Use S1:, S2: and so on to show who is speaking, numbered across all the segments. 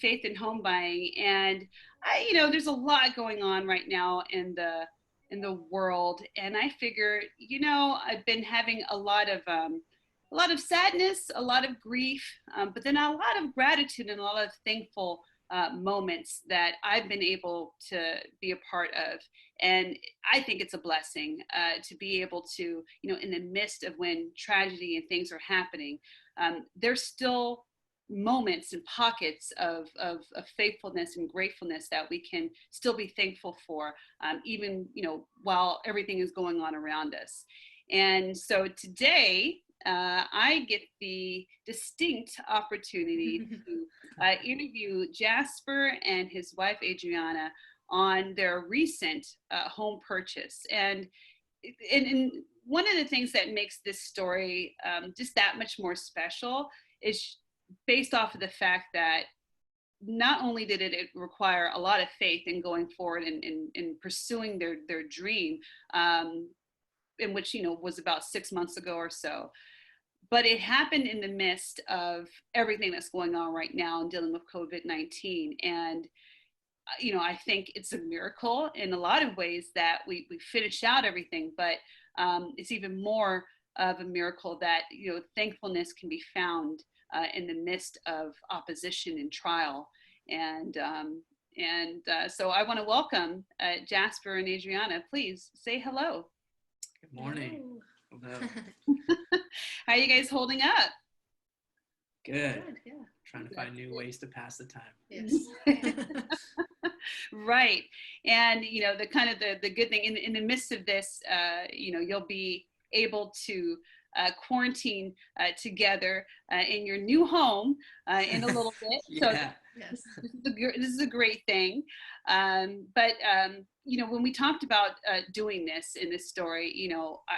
S1: faith in home buying. And there's a lot going on right now in the world. And I figure, I've been having a lot of sadness, a lot of grief, but then a lot of gratitude and a lot of thankful moments that I've been able to be a part of. And I think it's a blessing to be able to, in the midst of when tragedy and things are happening, there's still moments and pockets of faithfulness and gratefulness that we can still be thankful for, even, while everything is going on around us. And so today, I get the distinct opportunity to interview Jasper and his wife, Adriana, on their recent home purchase. And one of the things that makes this story just that much more special is based off of the fact that not only did it require a lot of faith in going forward and in pursuing their dream, in which, was about 6 months ago or so, but it happened in the midst of everything that's going on right now and dealing with COVID-19. And, I think it's a miracle in a lot of ways that we finished out everything, but it's even more of a miracle that, thankfulness can be found in the midst of opposition and trial. And so I want to welcome Jasper and Adriana. Please say hello.
S2: Good morning. Hello.
S1: How are you guys holding up?
S2: Good.
S3: Yeah.
S2: Trying to find new ways to pass the time.
S3: Yes.
S1: Right. And, the good thing in the midst of this, you'll be able to quarantine together in your new home in a little bit.
S2: Yeah.
S1: So
S3: Yes.
S1: this is a great thing. But when we talked about doing this in this story,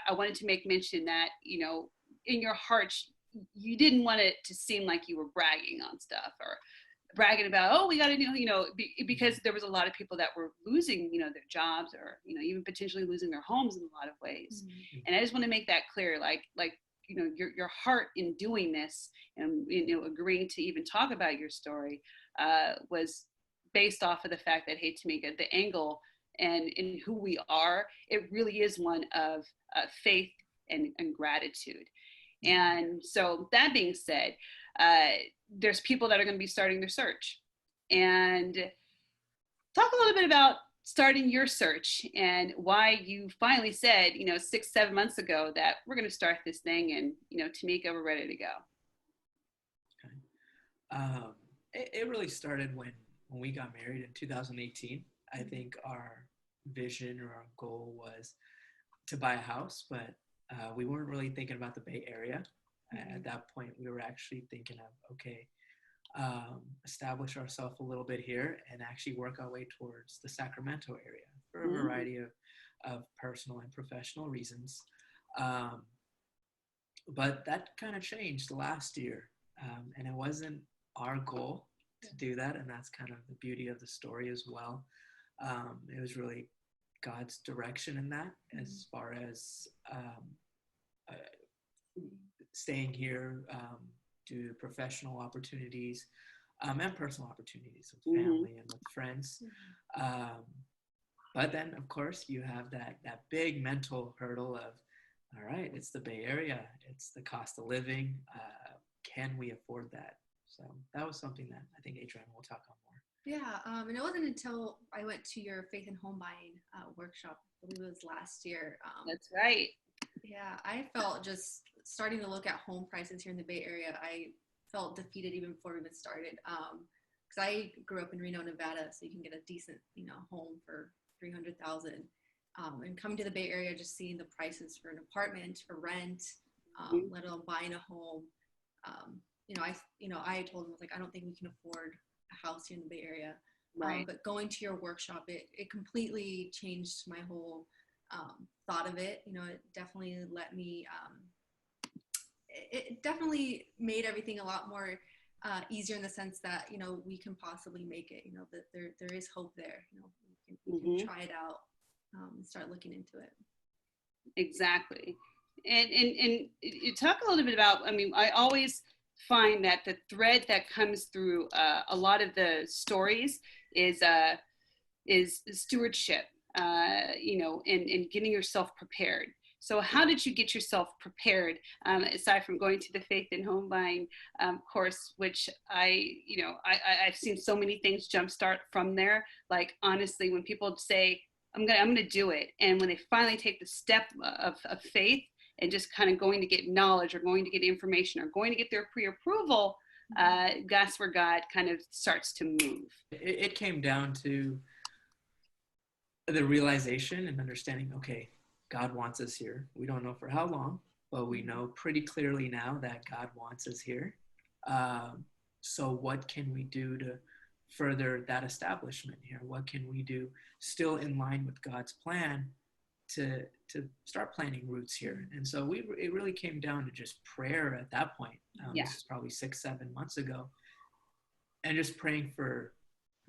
S1: I wanted to make mention that, in your heart, you didn't want it to seem like you were bragging on stuff or bragging about, oh, we got to do, because there was a lot of people that were losing, their jobs or, even potentially losing their homes in a lot of ways.
S3: Mm-hmm.
S1: And I just want to make that clear, like, your heart in doing this and, agreeing to even talk about your story was based off of the fact that, hey, Tamika, the angle and in who we are, it really is one of faith and gratitude. And so that being said, there's people that are going to be starting their search. And talk a little bit about starting your search and why you finally said, 6-7 months ago that we're going to start this thing and, Tamika, we're ready to go.
S2: Okay. It really started when we got married in 2018. I think our vision or our goal was to buy a house, but we weren't really thinking about the Bay Area. At that point, we were actually thinking of, okay, establish ourselves a little bit here and actually work our way towards the Sacramento area for a variety of personal and professional reasons. But that kind of changed last year, and it wasn't our goal to do that, and that's kind of the beauty of the story as well. It was really God's direction in that, as far as staying here due to professional opportunities and personal opportunities with family and with friends. But then, of course, you have that big mental hurdle of, all right, it's the Bay Area, it's the cost of living. Can we afford that? So that was something that I think Adriana will talk on more.
S3: Yeah, and it wasn't until I went to your faith in home buying workshop, I believe it was last year.
S1: That's right.
S3: Yeah, I felt just starting to look at home prices here in the Bay Area, I felt defeated even before we even started. Because I grew up in Reno, Nevada, so you can get a decent, home for $300,000. And coming to the Bay Area, just seeing the prices for an apartment, for rent, let alone buying a home. I told him, I don't think we can afford a house here in the Bay Area.
S1: Right.
S3: But going to your workshop, it completely changed my whole thought of it. It definitely let me, it definitely made everything a lot more easier in the sense that, we can possibly make it, that there is hope there. We can try it out and start looking into it.
S1: Exactly. And you talk a little bit about, I always find that the thread that comes through a lot of the stories is stewardship, and getting yourself prepared. So how did you get yourself prepared, aside from going to the Faith and Home Buying course, which I've seen so many things jumpstart from there. Like, honestly, when people say, I'm gonna do it, and when they finally take the step of faith and just kind of going to get knowledge or going to get information or going to get their pre-approval, that's where God kind of starts to move.
S2: It came down to the realization and understanding, okay, God wants us here. We don't know for how long, but we know pretty clearly now that God wants us here. So what can we do to further that establishment here? What can we do still in line with God's plan to start planting roots here? And so it really came down to just prayer at that point. This is probably 6-7 months ago. And just praying for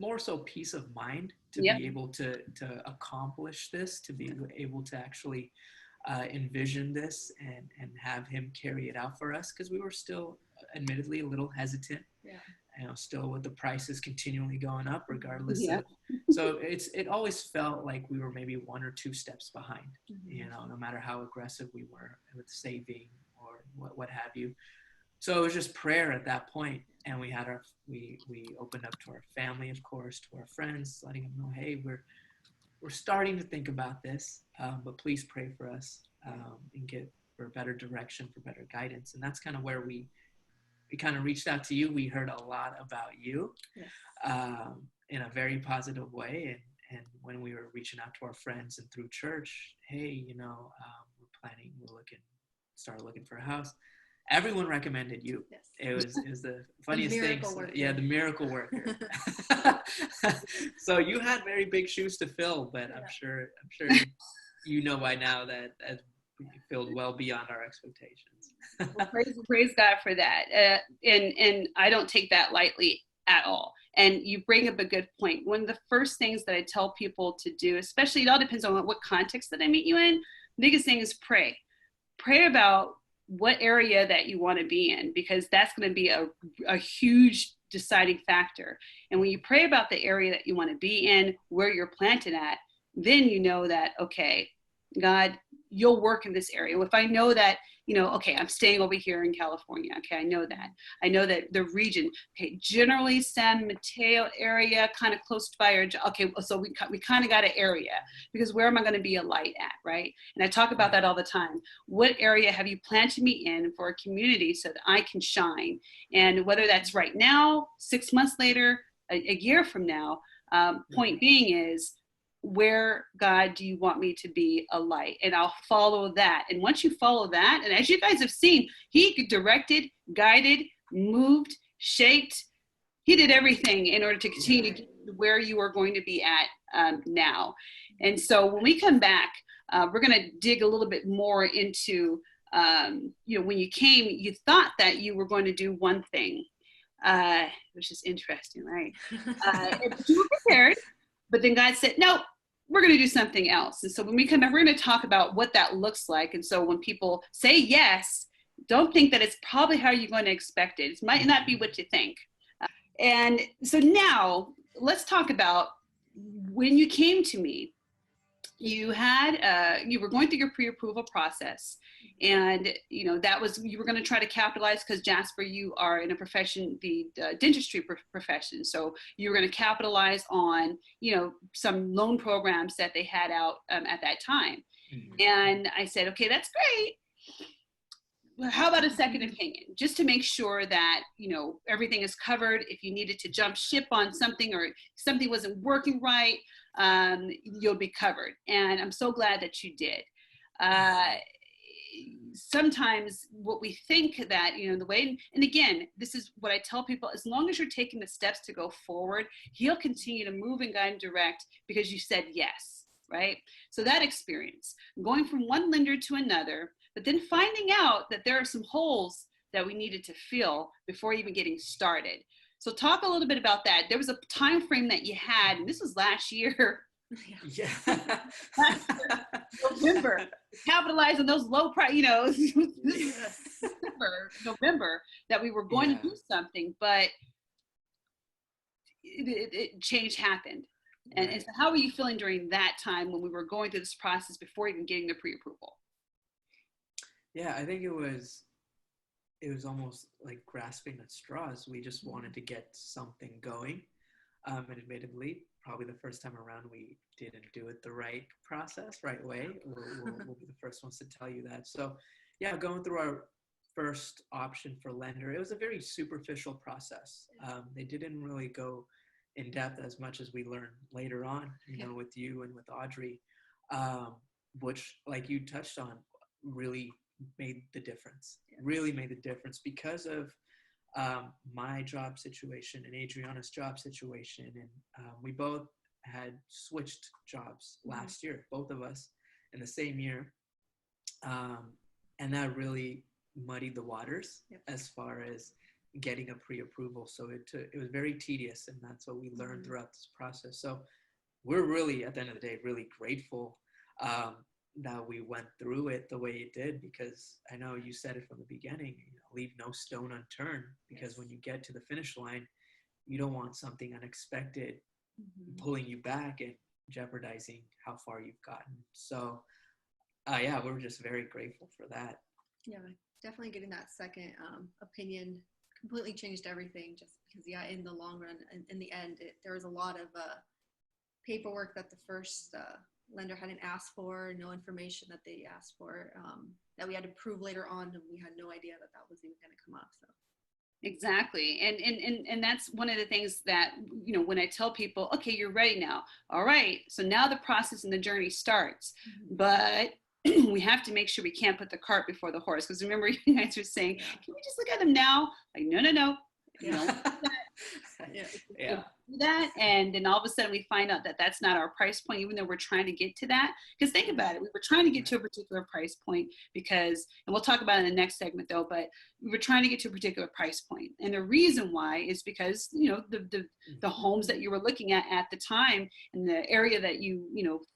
S2: more so peace of mind to be able to accomplish this, to be able to actually envision this and have him carry it out for us, because we were still admittedly a little hesitant. Still with the prices continually going up regardless of, so it always felt like we were maybe 1 or 2 steps behind, no matter how aggressive we were with saving or what have you. So it was just prayer at that point. And we had we opened up to our family, of course, to our friends, letting them know, hey, we're starting to think about this, but please pray for us and get for better direction, for better guidance. And that's kind of where we kind of reached out to you. We heard a lot about you in a very positive way. And when we were reaching out to our friends and through church, hey, we're started looking for a house. Everyone recommended you. Yes. It was the funniest thing. Yeah, the miracle worker. So you had very big shoes to fill, but I'm sure you know by now that we filled well beyond our expectations.
S1: Well, praise God for that. And I don't take that lightly at all. And you bring up a good point. One of the first things that I tell people to do, especially, it all depends on what context that I meet you in. The biggest thing is pray. Pray about what area that you want to be in, because that's going to be a huge deciding factor. And when you pray about the area that you want to be in, where you're planted at, then you know that, okay, God, you'll work in this area. If I know that, okay, I'm staying over here in California. Okay, I know that the region, okay, generally San Mateo area, kind of close by okay, so we kind of got an area, because where am I going to be a light at, right? And I talk about that all the time. What area have you planted me in for a community so that I can shine? And whether that's right now, 6 months later, a year from now, point being is, where, God, do you want me to be a light? And I'll follow that. And once you follow that, and as you guys have seen, he directed, guided, moved, shaped. He did everything in order to continue to get where you are going to be at now. And so when we come back, we're going to dig a little bit more into, when you came, you thought that you were going to do one thing, which is interesting, right? You were prepared. But then God said, no, we're going to do something else. And so when we come back, we're going to talk about what that looks like. And so when people say yes, don't think that it's probably how you're going to expect it. It might not be what you think. And so now let's talk about when you came to me. You were going through your pre-approval process, and that was, you were going to try to capitalize, because Jasper, you are in a profession, the dentistry profession, so you were going to capitalize on some loan programs that they had out at that time. And I said, okay, that's great. Well, how about a second opinion, just to make sure that everything is covered? If you needed to jump ship on something, or something wasn't working right, you'll be covered. And I'm so glad that you did. Sometimes what we think that, the way, and again, this is what I tell people, as long as you're taking the steps to go forward, he'll continue to move and guide and direct, because you said yes, right? So that experience, going from one lender to another, but then finding out that there are some holes that we needed to fill before even getting started. So talk a little bit about that. There was a time frame that you had, and this was last year,
S2: Yeah.
S1: November, capitalize on those low price,
S2: Yes.
S1: November that we were going to do something, but change happened. And so how were you feeling during that time when we were going through this process before even getting the pre-approval?
S2: Yeah, I think it was almost like grasping at straws. We just wanted to get something going. And admittedly, probably the first time around, we didn't do it the right way. We'll be the first ones to tell you that. So yeah, going through our first option for lender, it was a very superficial process. They didn't really go in depth as much as we learned later on, with you and with Audrey, which, like you touched on, really made the difference. Really made the difference because of my job situation and Adriana's job situation, and we both had switched jobs last year, both of us in the same year, and that really muddied the waters as far as getting a pre-approval. So it was very tedious, and that's what we learned throughout this process. So we're really, at the end of the day, really grateful that we went through it the way it did, because I know you said it from the beginning, leave no stone unturned, because when you get to the finish line, you don't want something unexpected pulling you back and jeopardizing how far you've gotten. So yeah, we're just very grateful for that.
S3: Yeah, definitely getting that second opinion completely changed everything, just because in the long run, in the end, there was a lot of paperwork that the first lender hadn't asked for, no information that they asked for, that we had to prove later on, and we had no idea that was even going to come up. So
S1: exactly. And that's one of the things that, when I tell people, okay, you're ready now. All right. So now the process and the journey starts, but we have to make sure we can't put the cart before the horse. Because remember, you guys were saying, can we just look at them now? Like, no. That, and then all of a sudden we find out that that's not our price point, even though we're trying to get to that. Because think about it, we were trying to get to a particular price point because, and we'll talk about it in the next segment though, but we were trying to get to a particular price point, and the reason why is because the homes that you were looking at the time and the area that you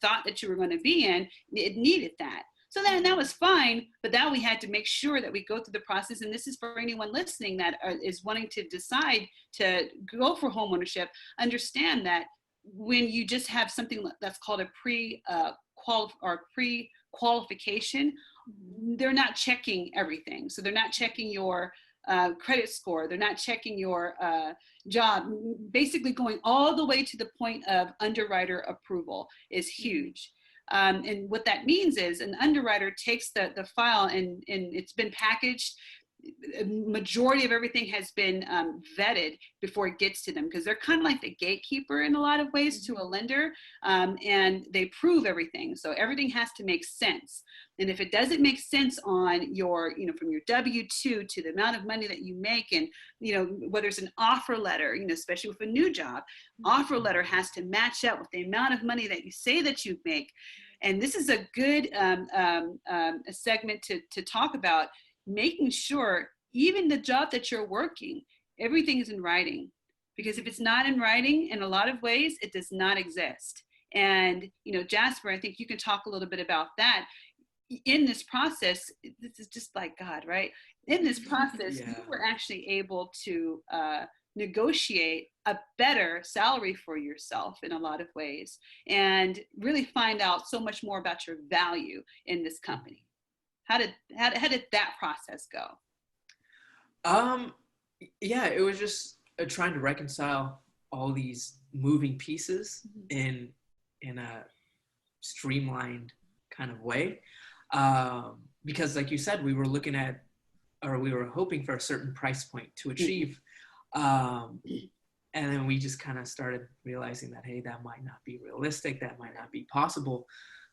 S1: thought that you were going to be in, it needed that. So that was fine, but now we had to make sure that we go through the process. And this is for anyone listening that is wanting to decide to go for homeownership. Understand that when you just have something that's called a pre-qualification, they're not checking everything. So they're not checking your credit score. They're not checking your job. Basically going all the way to the point of underwriter approval is huge. And what that means is an underwriter takes the file and it's been packaged. Majority of everything has been vetted before it gets to them, because they're kind of like the gatekeeper in a lot of ways to a lender, and they prove everything. So everything has to make sense. And if it doesn't make sense on your, from your W-2 to the amount of money that you make, and, whether it's an offer letter, especially with a new job, offer letter has to match up with the amount of money that you say that you make. And this is a good a segment to talk about making sure even the job that you're working, everything is in writing. Because if it's not in writing, in a lot of ways, it does not exist. And, Jasper, I think you can talk a little bit about that. In this process, this is just like God, right? In this process, you were actually able to negotiate a better salary for yourself in a lot of ways, and really find out so much more about your value in this company. How did that process go?
S2: Yeah, it was just trying to reconcile all these moving pieces in a streamlined kind of way. Because like you said, we were looking at, or we were hoping for a certain price point to achieve. And then we just kind of started realizing that, hey, that might not be realistic. That might not be possible.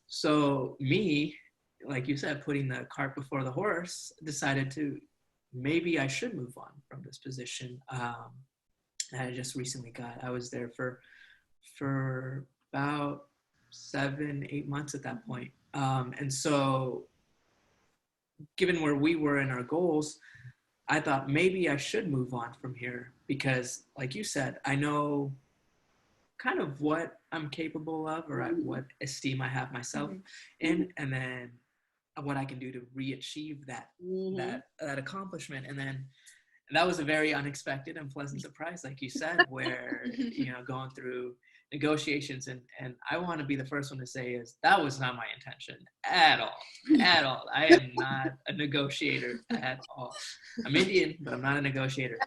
S2: So me, like you said, putting the cart before the horse, decided to, maybe I should move on from this position. And I just recently I was there for about 7-8 months at that point. And so given where we were in our goals, I thought maybe I should move on from here, because like you said, I know kind of what I'm capable of, or what esteem I have myself in, and then what I can do to re-achieve that accomplishment. And then that was a very unexpected and pleasant surprise, like you said, where going through negotiations, and I want to be the first one to say is that was not my intention at all. I am not a negotiator at all. I'm Indian, but I'm not a negotiator.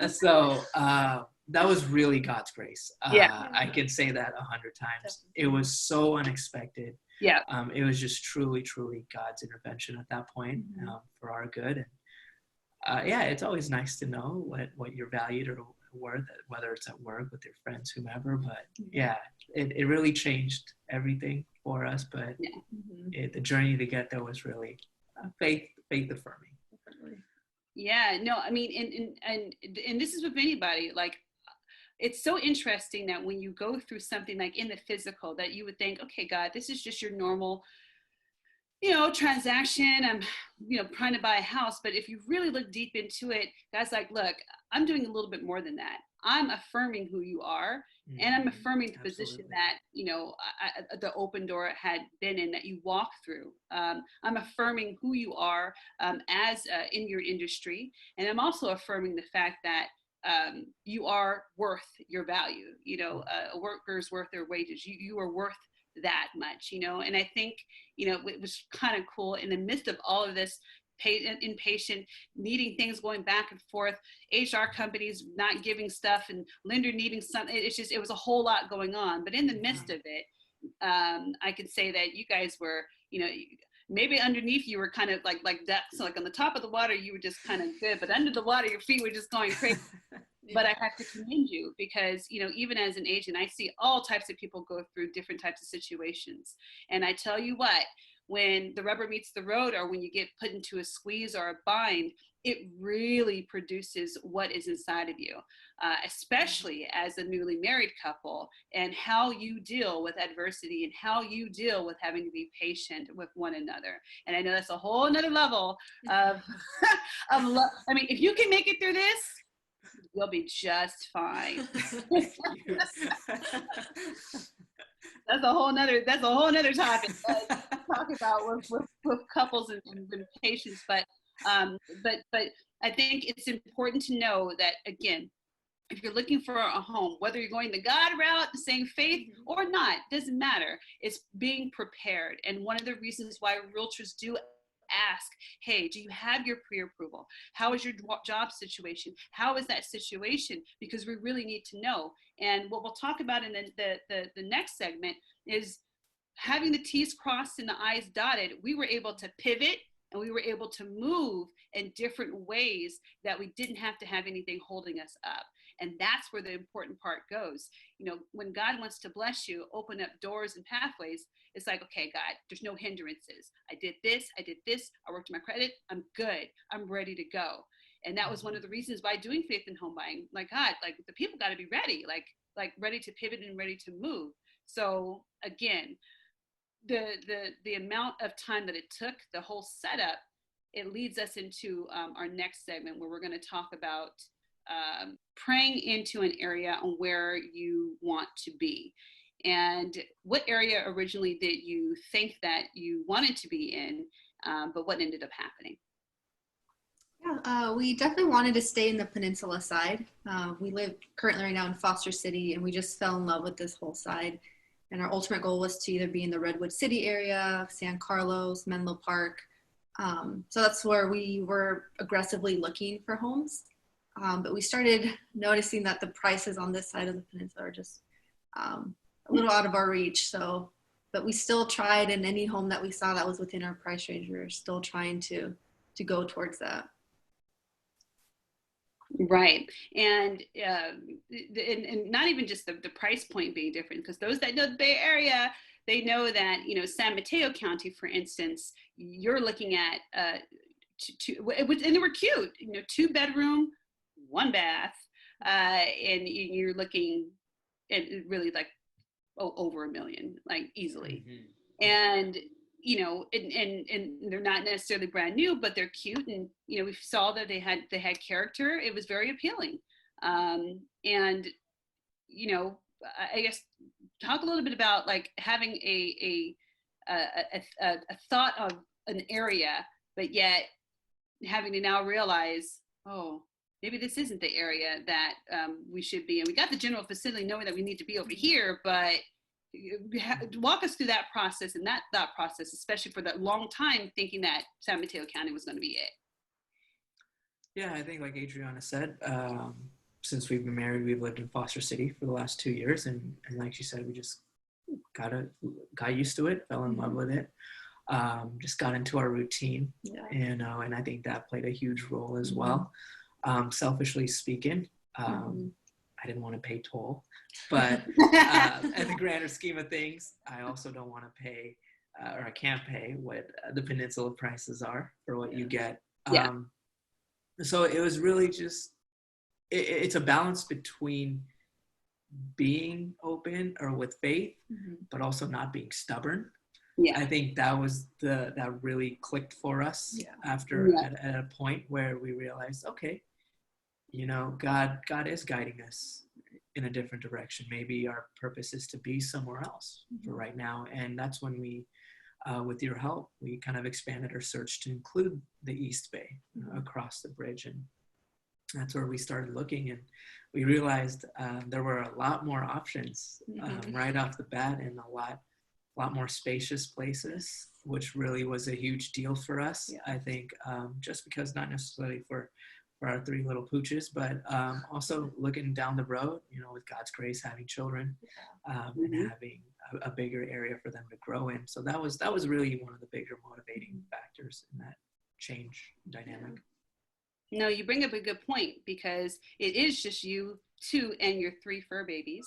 S2: So that was really God's grace. I can say that 100 times. It was so unexpected.
S1: Yeah.
S2: It was just truly God's intervention at that point, for our good. And it's always nice to know what you're valued or worth, whether it's at work, with your friends, whomever. But it really changed everything for us. But the journey to get there was really faith affirming.
S1: Yeah, no, I mean, and this is with anybody. Like, it's so interesting that when you go through something like in the physical, that you would think, okay, God, this is just your normal, transaction. I'm, trying to buy a house. But if you really look deep into it, God's like, look, I'm doing a little bit more than that. I'm affirming who you are. And I'm affirming the position that, the open door had been in, that you walk through. I'm affirming who you are as in your industry. And I'm also affirming the fact that you are worth your value. A worker's worth their wages. You are worth that much, and I think, it was kind of cool in the midst of all of this impatient, needing things going back and forth, HR companies not giving stuff and lender needing something. It was a whole lot going on. But in the midst of it, I could say that you guys were, maybe underneath you were kind of like ducks, like on the top of the water, you were just kind of good, but under the water, your feet were just going crazy. But I have to commend you because, even as an agent, I see all types of people go through different types of situations. And I tell you what, when the rubber meets the road, or when you get put into a squeeze or a bind, it really produces what is inside of you, especially as a newly married couple, and how you deal with adversity and how you deal with having to be patient with one another. And I know that's a whole nother level of, I mean, if you can make it through this, you'll be just fine. That's a whole nother topic to talk about with couples and patients. But I think it's important to know that, again, if you're looking for a home, whether you're going the God route, the same faith or not, doesn't matter. It's being prepared. And one of the reasons why realtors do ask, hey, do you have your pre-approval? How is your job situation? How is that situation? Because we really need to know. And what we'll talk about in the next segment is having the T's crossed and the I's dotted. We were able to pivot, and we were able to move in different ways that we didn't have to have anything holding us up. And that's where the important part goes. When God wants to bless you, open up doors and pathways, it's like, okay, God, there's no hindrances. I did this, I worked my credit, I'm good, I'm ready to go. And that was one of the reasons why doing faith in home buying, like, God, like, the people got to be ready, like ready to pivot and ready to move. So again, the amount of time that it took, the whole setup, it leads us into our next segment, where we're going to talk about praying into an area on where you want to be. And what area originally did you think that you wanted to be in, but what ended up happening?
S3: Yeah, we definitely wanted to stay in the peninsula side. We live currently right now in Foster City, and we just fell in love with this whole side. And our ultimate goal was to either be in the Redwood City area, San Carlos, Menlo Park. So that's where we were aggressively looking for homes. But we started noticing that the prices on this side of the peninsula are just a little out of our reach. But we still tried, and any home that we saw that was within our price range, we were still trying to go towards that.
S1: Right. And not even just the price point being different, because those that know the Bay Area, they know that, San Mateo County, for instance, you're looking at and they were cute, 2-bedroom, 1 bath, and you're looking at really like over $1 million, like easily. And and they're not necessarily brand new, but they're cute, and we saw that they had character. It was very appealing, and I guess, talk a little bit about like having a thought of an area, but yet having to now realize, oh, maybe this isn't the area that we should be. And we got the general facility knowing that we need to be over here, but walk us through that process and that thought process, especially for that long time thinking that San Mateo County was going to be it.
S2: Yeah, I think like Adriana said, since we've been married, we've lived in Foster City for the last 2 years. And like she said, we just got used to it, fell in love with it, just got into our routine. And I think that played a huge role as well. Selfishly speaking, I didn't want to pay toll, but in the grander scheme of things, I also don't want to pay, or I can't pay what the peninsula prices are for what you get. So it was really just, it's a balance between being open or with faith, but also not being stubborn. I think that was that really clicked for us after at a point where we realized, okay, you know, God is guiding us in a different direction. Maybe our purpose is to be somewhere else for right now. And that's when we, with your help, we kind of expanded our search to include the East Bay, across the bridge. And that's where we started looking, and we realized there were a lot more options right off the bat, and a lot more spacious places, which really was a huge deal for us. I think just because, not necessarily for our three little pooches, but also looking down the road, you know, with God's grace, having children, and having a bigger area for them to grow in. So that was really one of the bigger motivating factors in that change dynamic.
S1: No, you bring up a good point, because it is just you two and your 3 fur babies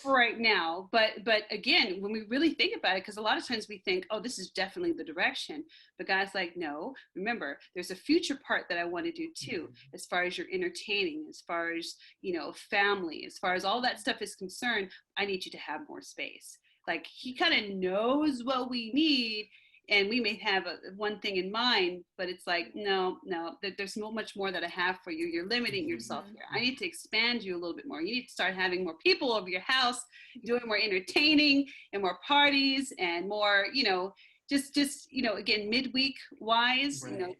S1: for right now. But again, when we really think about it, because a lot of times we think, oh, this is definitely the direction. But God's like, no, remember, there's a future part that I want to do too, as far as your entertaining, as far as, you know, family, as far as all that stuff is concerned. I need you to have more space. Like, he kind of knows what we need. And we may have one thing in mind, but it's like, no, there's so much more that I have for you. You're limiting yourself here. I need to expand you a little bit more. You need to start having more people over your house, doing more entertaining and more parties and more, you know, just, you know, again, midweek wise, you know,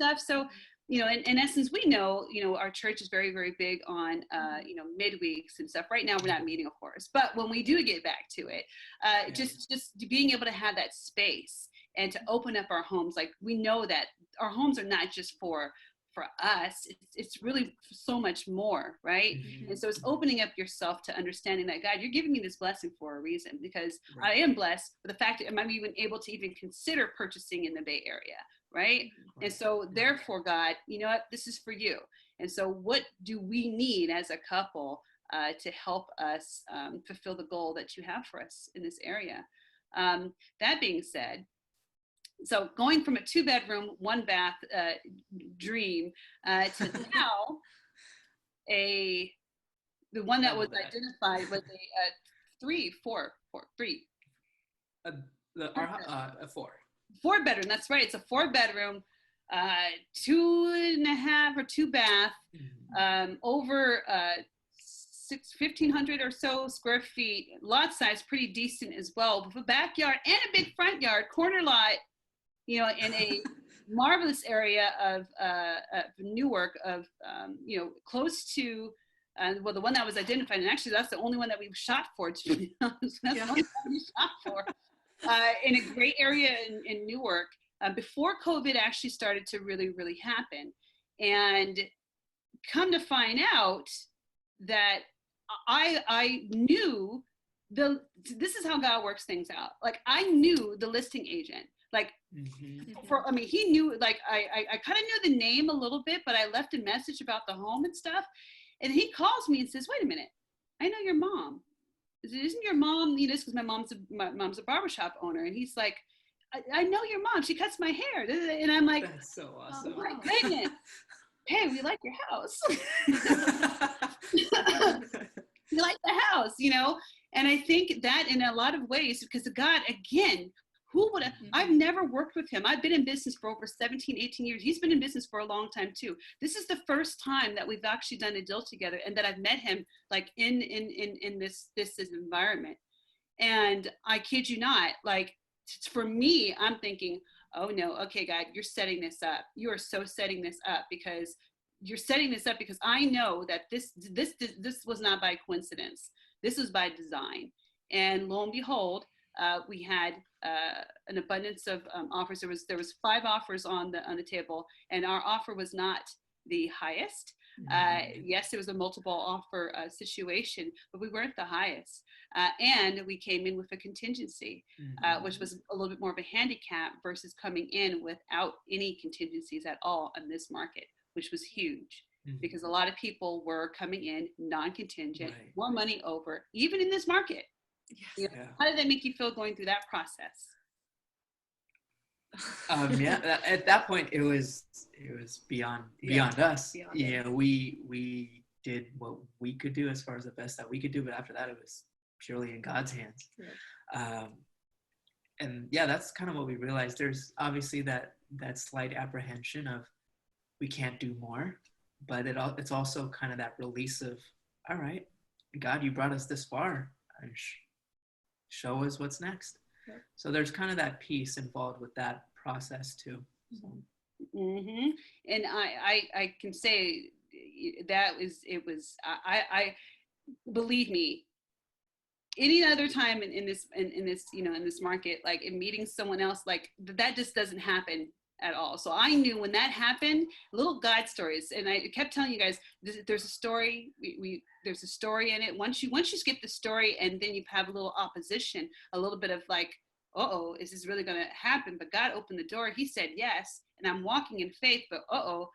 S1: stuff. So, you know, in essence, we know, you know, our church is very, very big on, you know, midweeks and stuff. Right now, we're not meeting, of course, but when we do get back to it, just being able to have that space and to open up our homes. Like, we know that our homes are not just for us. It's really so much more, right? And so it's opening up yourself to understanding that, God, you're giving me this blessing for a reason, because I am blessed for the fact that I'm even able to even consider purchasing in the Bay Area. Right. And so therefore, God, you know what, this is for you. And so what do we need as a couple to help us fulfill the goal that you have for us in this area? That being said, so going from a 2-bedroom, 1-bath dream to now the one that was identified was a 4-bedroom. That's right. It's a 4-bedroom, 2.5 or 2-bath, over 1,500 or so square feet. Lot size pretty decent as well, with a backyard and a big front yard, corner lot, you know, in a marvelous area of Newark, of you know, close to well, the one that was identified, and actually that's the only one that we've shot for, to be honest. That's the only one we shot for. In a great area in Newark, before COVID actually started to really, really happen. And come to find out that I knew this is how God works things out. Like, I knew the listing agent. Like, he knew, like, I kind of knew the name a little bit, but I left a message about the home and stuff. And he calls me and says, wait a minute, I know your mom. Isn't your mom, you know, because my mom's a barbershop owner. And he's like, I know your mom. She cuts my hair. And I'm like,
S2: that's so awesome.
S1: Oh my goodness. Hey, we like your house. We like the house, you know? And I think that in a lot of ways, because God, again, Who would have, I've never worked with him. I've been in business for over 17, 18 years. He's been in business for a long time too. This is the first time that we've actually done a deal together and that I've met him like in this environment. And I kid you not, like for me, I'm thinking, oh no, okay, God, you're setting this up. You are so setting this up because you're setting this up because I know that this was not by coincidence. This was by design. And lo and behold, we had an abundance of offers. There was 5 offers on the table, and our offer was not the highest. Yes, it was a multiple offer situation, but we weren't the highest. And we came in with a contingency, which was a little bit more of a handicap versus coming in without any contingencies at all in this market, which was huge. Because a lot of people were coming in non-contingent, more money over, even in this market. Yes. You know, how did that make you feel going through that process?
S2: At that point it was beyond us. Beyond we did what we could do as far as the best that we could do, but after that it was purely in God's hands. And that's kind of what we realized. There's obviously that slight apprehension of we can't do more, but it's also kind of that release of, all right, God, you brought us this far, and show us what's next. So there's kind of that piece involved with that process too. So.
S1: And I can say that I believe me, any other time in this market, like in meeting someone else, like that just doesn't happen at all. So I knew when that happened, little God stories, and I kept telling you guys, there's a story. There's a story in it. Once you skip the story, and then you have a little opposition, a little bit of like, uh-oh, is this really going to happen? But God opened the door. He said yes, and I'm walking in faith. But uh-oh.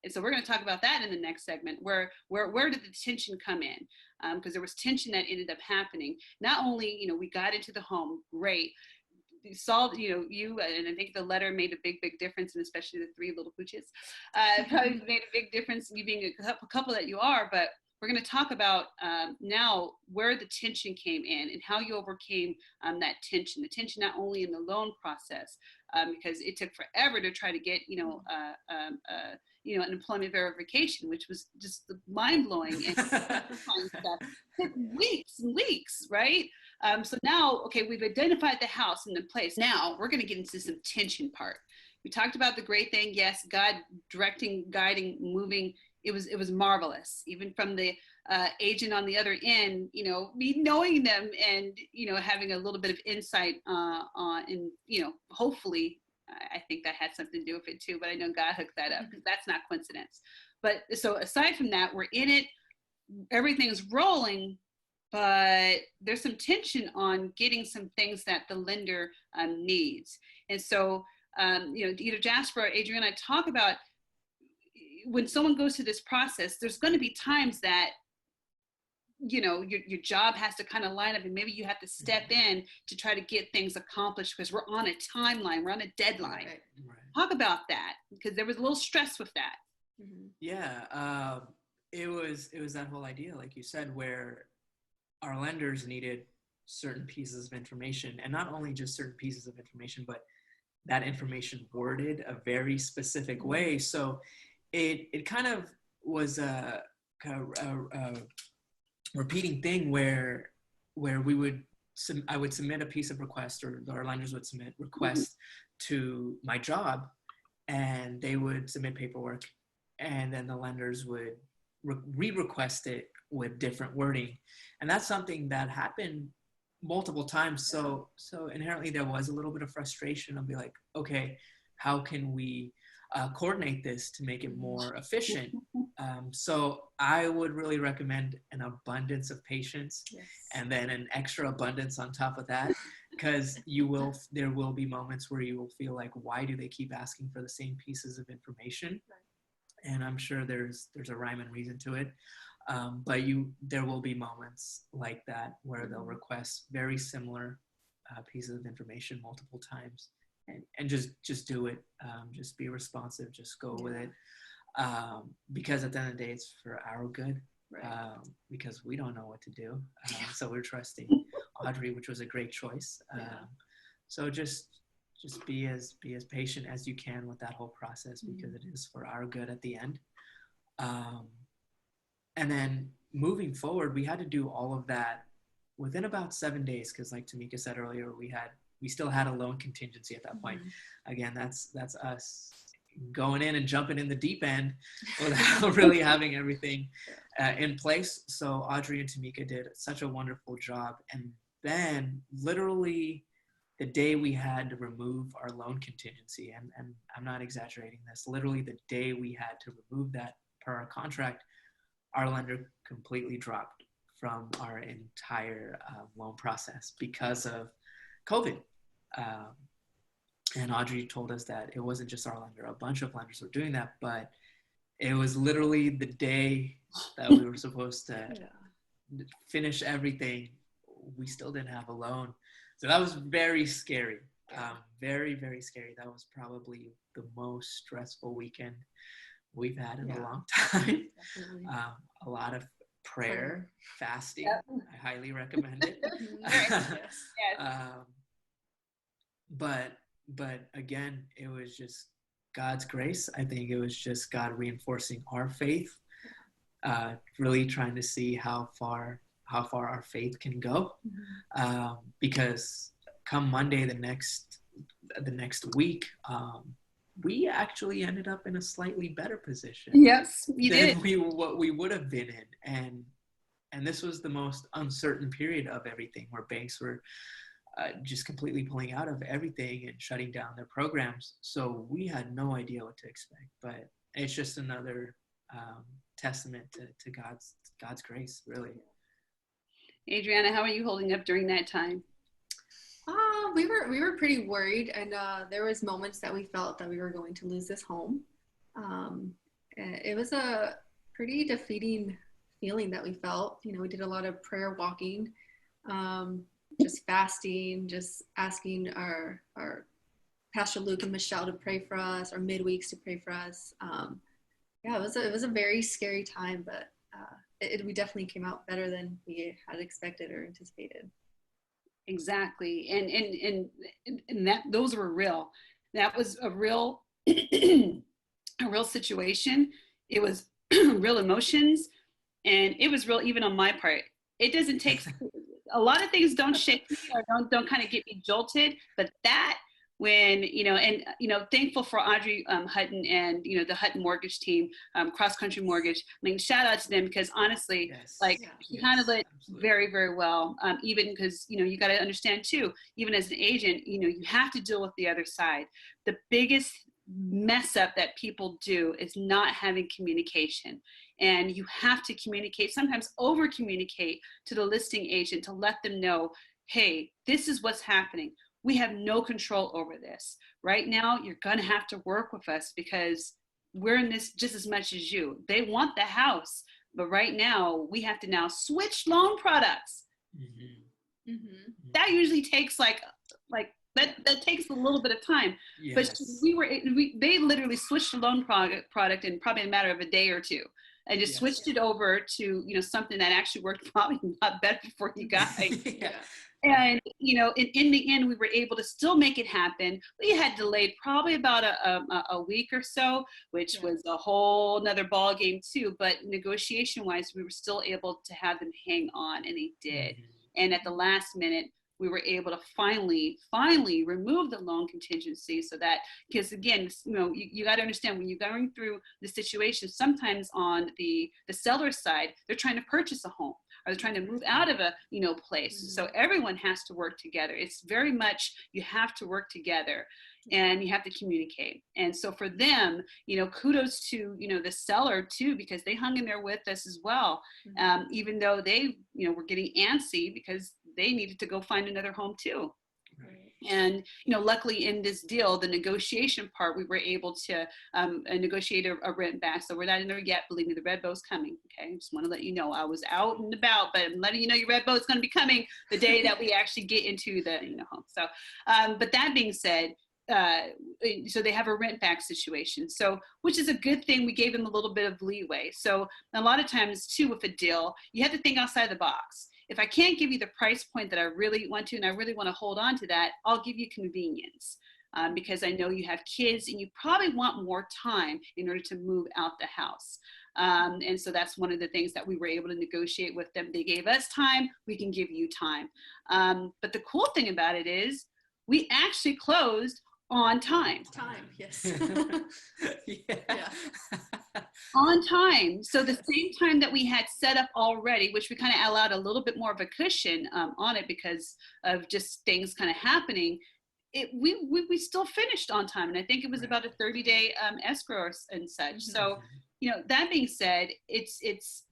S1: And so we're going to talk about that in the next segment. Where did the tension come in? Because there was tension that ended up happening. Not only we got into the home, great. Solved, you and I think the letter made a big difference, and especially the 3 little pooches probably made a big difference, you being a couple that you are. But we're going to talk about now where the tension came in and how you overcame that tension. The tension not only in the loan process, because it took forever to try to get an employment verification, which was just mind-blowing and stuff. It took weeks and weeks, right? So now, okay, we've identified the house and the place. Now we're going to get into some tension part. We talked about the great thing. Yes, God directing, guiding, moving. It was marvelous. Even from the agent on the other end, me knowing them and, having a little bit of insight and, hopefully, I think that had something to do with it too, but I know God hooked that up because that's not coincidence. But so aside from that, we're in it, everything's rolling, but there's some tension on getting some things that the lender needs. And so, either Jasper or Adriana talk about when someone goes through this process, there's going to be times that your job has to kind of line up, and maybe you have to step in to try to get things accomplished because we're on a timeline, we're on a deadline. Right. Talk about that, because there was a little stress with that.
S2: It was that whole idea, like you said, where our lenders needed certain pieces of information, and not only just certain pieces of information, but that information worded a very specific way. So it kind of was a repeating thing where I would submit a piece of request, or our lenders would submit requests to my job, and they would submit paperwork, and then the lenders would re-request it with different wording. And that's something that happened multiple times. So inherently there was a little bit of frustration. I'll be like, okay, how can we coordinate this to make it more efficient? So I would really recommend an abundance of patience, and then an extra abundance on top of that, because there will be moments where you will feel like, why do they keep asking for the same pieces of information? And I'm sure there's a rhyme and reason to it. But there will be moments like that where they'll request very similar pieces of information multiple times, and just do it. Just be responsive. Just go with it, because at the end of the day, it's for our good. Because we don't know what to do, so we're trusting Audrey, which was a great choice. So just be as patient as you can with that whole process, because it is for our good at the end. And then moving forward, we had to do all of that within about 7 days, because like Tamika said earlier, we still had a loan contingency at that point. Again, that's us going in and jumping in the deep end without really having everything in place. So Audrey and Tamika did such a wonderful job. And then literally the day we had to remove our loan contingency, and I'm not exaggerating this, literally the day we had to remove that per our contract, our lender completely dropped from our entire loan process because of COVID. And Audrey told us that it wasn't just our lender, a bunch of lenders were doing that, but it was literally the day that we were supposed to finish everything. We still didn't have a loan. So that was very scary. Very, very scary. That was probably the most stressful weekend we've had in a long time. A lot of prayer, fasting. I highly recommend it. But again, it was just God's grace. I think it was just God reinforcing our faith, really trying to see how far our faith can go. Because come Monday, the next week, we actually ended up in a slightly better position.
S1: Yes, you
S2: than
S1: did.
S2: what we would have been in. And this was the most uncertain period of everything, where banks were just completely pulling out of everything and shutting down their programs. So we had no idea what to expect, but it's just another testament to God's grace, really.
S1: Adriana, how are you holding up during that time?
S3: We were pretty worried, and there was moments that we felt that we were going to lose this home. It was a pretty defeating feeling that we felt. We did a lot of prayer walking, just fasting, just asking our Pastor Luke and Michelle to pray for us, our midweeks to pray for us. It was a very scary time, but we definitely came out better than we had expected or anticipated.
S1: Exactly. And that those were real. That was a real a real situation. It was real emotions, and it was real even on my part. It doesn't take a lot of things don't shake me or don't kind of get me jolted, but that when, thankful for Audrey Hutton and, the Hutton mortgage team, Cross Country Mortgage. I mean, shout out to them, because honestly, he handled it very, very well. Even because, you got to understand too, even as an agent, you have to deal with the other side. The biggest mess up that people do is not having communication. And you have to communicate, sometimes over communicate to the listing agent to let them know, hey, this is what's happening. We have no control over this. Right now, you're going to have to work with us because we're in this just as much as you. They want the house, but right now we have to now switch loan products. That usually takes that takes a little bit of time. But they literally switched the loan product in probably a matter of a day or two. And just switched it over to, something that actually worked probably a lot better for you guys. And, in the end, we were able to still make it happen. We had delayed probably about a week or so, which was a whole nother ball game too. But negotiation wise, we were still able to have them hang on, and they did. And at the last minute, we were able to finally remove the loan contingency, so that, because again, you got to understand, when you're going through the situation, sometimes on the seller side, they're trying to purchase a home, or they're trying to move out of a place. So everyone has to work together. It's very much, you have to work together, and you have to communicate. And so for them, kudos to the seller too, because they hung in there with us as well, even though they were getting antsy because they needed to go find another home too. And luckily in this deal, the negotiation part, we were able to negotiate a rent back. So we're not in there yet. Believe me, the red boat's coming. Okay, I just want to let you know, I was out and about, but I'm letting you know your red boat's going to be coming the day that we actually get into the home. So, but that being said, so they have a rent back situation, so which is a good thing. We gave them a little bit of leeway. So a lot of times too, with a deal, you have to think outside the box. if I can't give you the price point that I really want to, and I really want to hold on to that, I'll give you convenience. Because I know you have kids and you probably want more time in order to move out the house. And so that's one of the things that we were able to negotiate with them. They gave us time, we can give you time. But the cool thing about it is we actually closed on time.
S3: Yes.
S2: Yeah.
S1: On time. So the same time that we had set up already, which we kind of allowed a little bit more of a cushion on it because of just things kind of happening. We still finished on time, and I think it was about a 30-day escrow and such. So, that being said, it's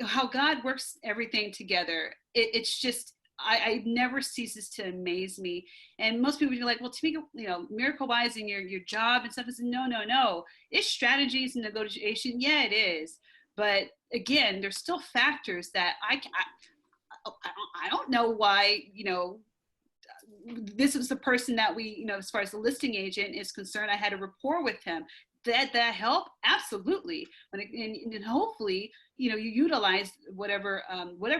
S1: how God works everything together. It's just I never ceases to amaze me. And most people are like, well, Tamika, miracle wise in your job and stuff. Is no. It's strategies and negotiation. Yeah, it is. But again, there's still factors that I don't know why this was the person that we, as far as the listing agent is concerned, I had a rapport with him. That help? Absolutely. And hopefully, you utilize whatever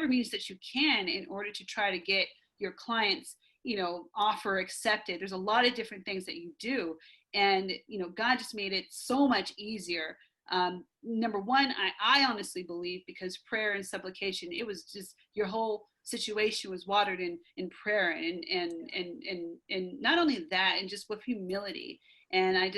S1: means that you can in order to try to get your clients, offer accepted. There's a lot of different things that you do. And, God just made it so much easier. Number one, I honestly believe because prayer and supplication, it was just your whole situation was watered in prayer and not only that, and just with humility. And I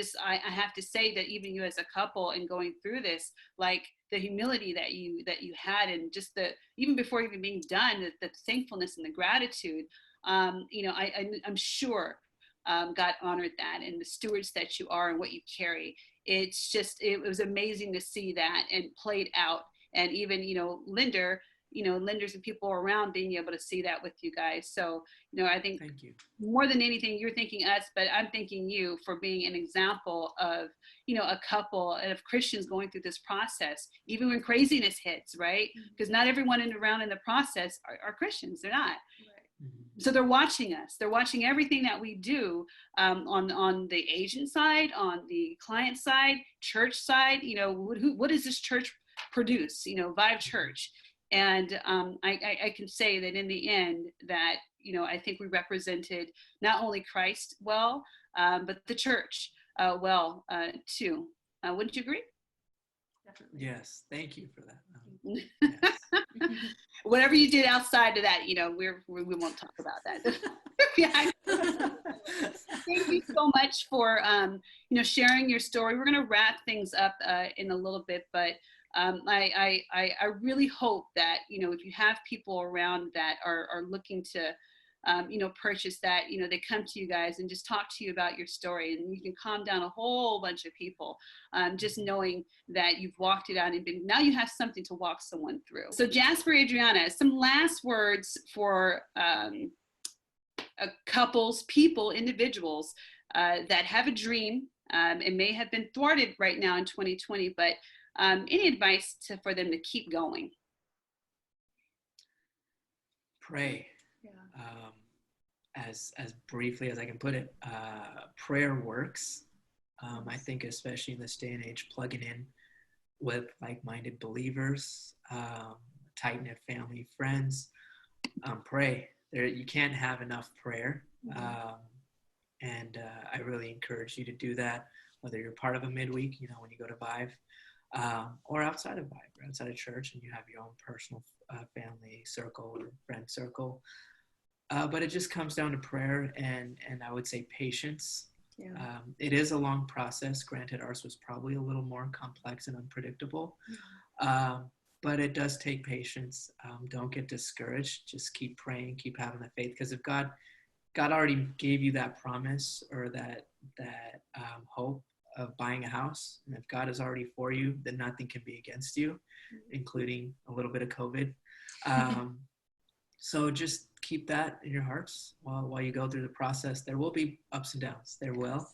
S1: have to say that even you as a couple and going through this, like the humility that you had, and just even before even being done, the thankfulness and the gratitude, I'm sure God honored that, and the stewards that you are and what you carry. It was amazing to see that and played out. And even, lenders and people around being able to see that with you guys. So, I think
S2: Thank you.
S1: More than anything, you're thanking us, but I'm thanking you for being an example of, a couple and of Christians going through this process, even when craziness hits, right? Because not everyone around in the process are Christians. They're not. Right. So they're watching us. They're watching everything that we do on the agent side, on the client side, church side. What does this church produce? Vive Church. And I can say that in the end that, I think we represented not only Christ well, but the church well, too. Wouldn't you agree?
S3: Definitely.
S2: Yes. Thank you for that.
S1: Yes. Whatever you did outside of that, we won't talk about that. Yeah. Thank you so much for, sharing your story. We're going to wrap things up in a little bit, but I really hope that, if you have people around that are looking to, purchase that, they come to you guys and just talk to you about your story, and you can calm down a whole bunch of people, just knowing that you've walked it out and now you have something to walk someone through. So Jasper, Adriana, some last words for couples, people, individuals that have a dream and may have been thwarted right now in 2020, but any advice for them to keep going?
S2: Pray.
S3: Yeah.
S2: As briefly as I can put it, prayer works. I think especially in this day and age, plugging in with like-minded believers, tight-knit family, friends, pray. You can't have enough prayer. And I really encourage you to do that, whether you're part of a midweek, when you go to Vive, or outside of Vive, or outside of church, and you have your own personal family circle or friend circle. But it just comes down to prayer and I would say patience. Yeah. It is a long process. Granted, ours was probably a little more complex and unpredictable. But it does take patience. Don't get discouraged. Just keep praying, keep having the faith. Because if God already gave you that promise or that hope of buying a house, and if God is already for you, then nothing can be against you, including a little bit of COVID. So just keep that in your hearts while you go through the process. There will be ups and downs. There will.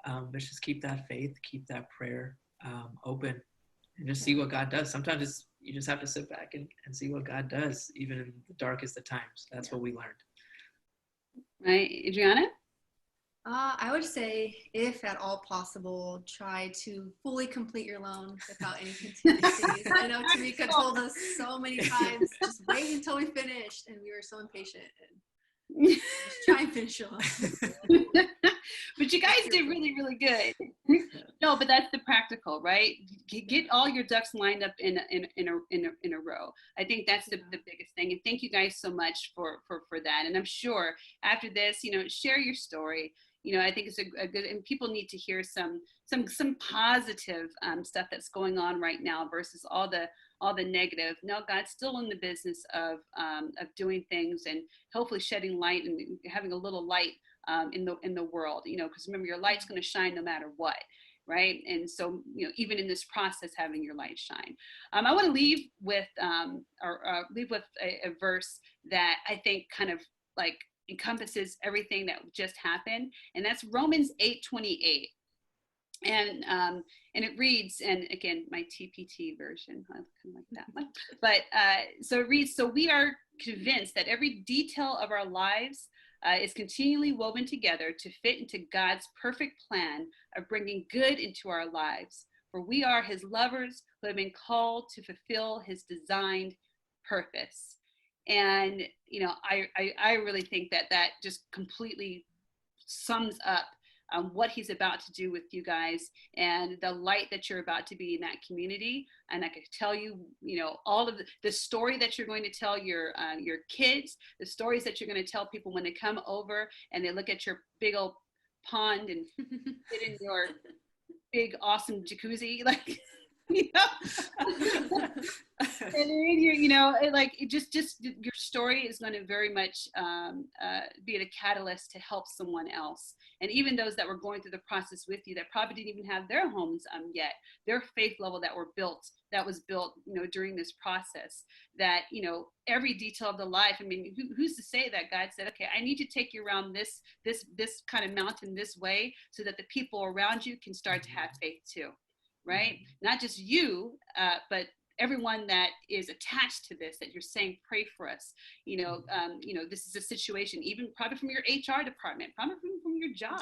S2: But just keep that faith, keep that prayer open, and just see what God does. Sometimes you just have to sit back and see what God does, even in the darkest of times. That's what we learned.
S1: Right. Adriana?
S3: I would say, if at all possible, try to fully complete your loan without any contingencies. I know Tamika told us so many times, just wait until we finished, and we were so impatient. And just try and finish your loan.
S1: But you guys did really, really good. No, but that's the practical, right? Get all your ducks lined up in a row. I think that's the biggest thing. And thank you guys so much for that. And I'm sure after this, share your story. I think it's a good, and people need to hear some positive stuff that's going on right now versus all the negative. No, God's still in the business of doing things and hopefully shedding light and having a little light in the world, because remember, your light's going to shine no matter what, right? And so, even in this process, having your light shine. I want to leave with a verse that I think kind of like encompasses everything that just happened, and that's Romans 8:28. And it reads, and again, my TPT version, I kind of like that one. But so it reads, so we are convinced that every detail of our lives is continually woven together to fit into God's perfect plan of bringing good into our lives. For we are his lovers who have been called to fulfill his designed purpose. And, I really think that just completely sums up what he's about to do with you guys and the light that you're about to be in that community. And I could tell you, all of the story that you're going to tell your kids, the stories that you're going to tell people when they come over and they look at your big old pond and sit in your big awesome jacuzzi, like. And just your story is going to very much be a catalyst to help someone else. And even those that were going through the process with you that probably didn't even have their homes yet, their faith level that was built during this process, that every detail of the life. I mean, who's to say that God said, okay, I need to take you around this kind of mountain this way so that the people around you can start to have faith too, right? Not just you, but everyone that is attached to this, that you're saying, pray for us. This is a situation, even probably from your HR department, probably from your job,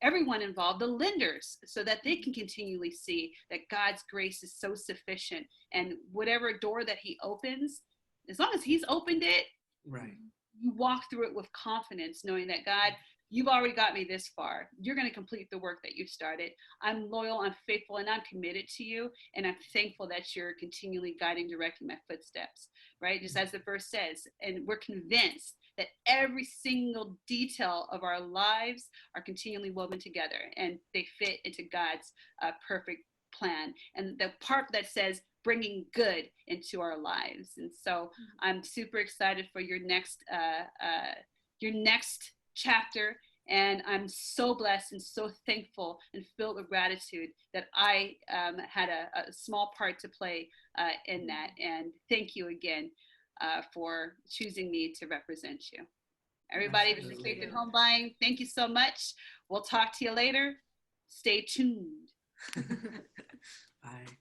S1: everyone involved, the lenders, so that they can continually see that God's grace is so sufficient. And whatever door that he opens, as long as he's opened it,
S2: right,
S1: you walk through it with confidence, knowing that God, you've already got me this far. You're going to complete the work that you started. I'm loyal, I'm faithful, and I'm committed to you. And I'm thankful that you're continually guiding, directing my footsteps, right? Just as the verse says, and we're convinced that every single detail of our lives are continually woven together and they fit into God's perfect plan. And the part that says bringing good into our lives. And so I'm super excited for your next chapter, and I'm so blessed and so thankful and filled with gratitude that I had a small part to play in that. And thank you again for choosing me to represent you. Everybody, this is Faith in Home Buying. Thank you so much. We'll talk to you later. Stay tuned.
S2: Bye.